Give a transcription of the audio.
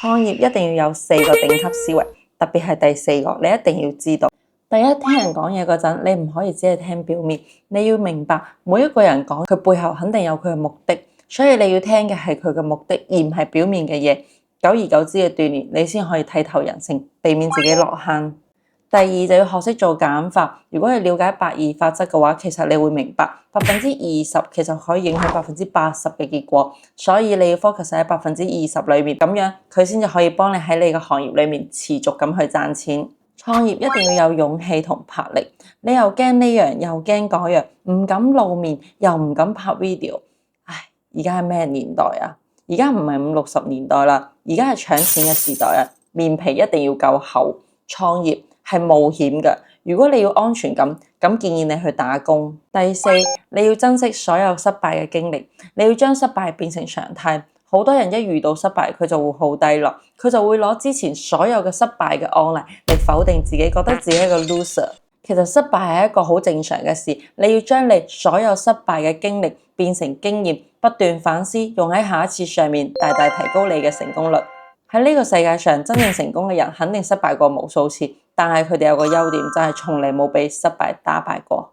創業一定要有4個頂級思維，特別係第4個，你一定要知道。第一，聽人講嘢嗰陣，你唔可以只係聽表面，你要明白每一個人講佢背後肯定有佢嘅目的，所以你要聽嘅係佢嘅目的，而唔係表面嘅嘢。久而久之嘅鍛鍊，你先可以睇透人性，避免自己落坑。第二，就要學識做減法。如果你了解8:2法則嘅話，其實你會明白20%其實可以影響80%嘅結果，所以你要 focus 喺20%裏面，咁樣佢先至可以幫你喺你嘅行業裏面持續咁去賺錢。創業一定要有勇氣同魄力，你又驚呢樣又驚嗰樣，唔敢露面又唔敢拍 video。唉，而家係咩年代啊？而家唔係50、60年代啦，而家係搶錢嘅時代啊！面皮一定要夠厚，創業係冒險嘅。如果你要安全感，咁建議你去打工。第4，你要珍惜所有失敗嘅經歷，你要將失敗變成常態。好多人一遇到失敗，佢就會好低落，佢就會攞之前所有嘅失敗嘅案例嚟否定自己，覺得自己係個 loser。其實失敗係一個好正常嘅事，你要將你所有失敗嘅經歷變成經驗，不斷反思，用喺下一次上面，大大提高你嘅成功率。喺呢個世界上，真正成功嘅人肯定失敗過無數次，但係佢哋有個優點就係從嚟冇被失敗打敗過。